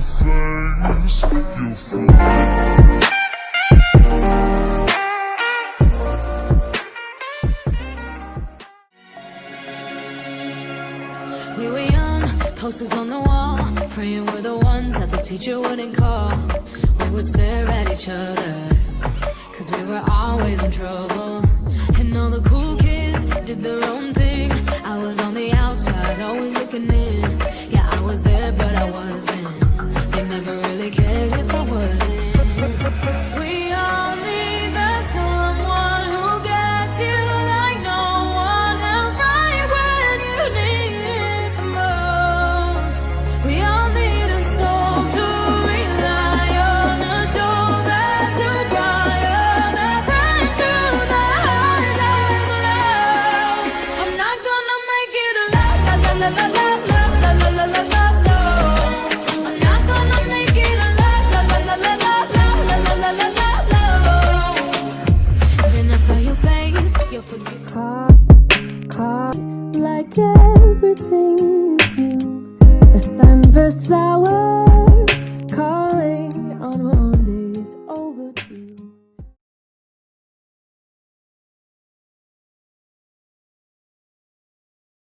face, you fool. We were young, posters on the wall, praying we're the ones that the teacher wouldn't call. We would stare at each other, cause we were always in trouble. And all the cool kids did their own thing. I was on the outside, always looking in. Yeah, I was there, but I wasn't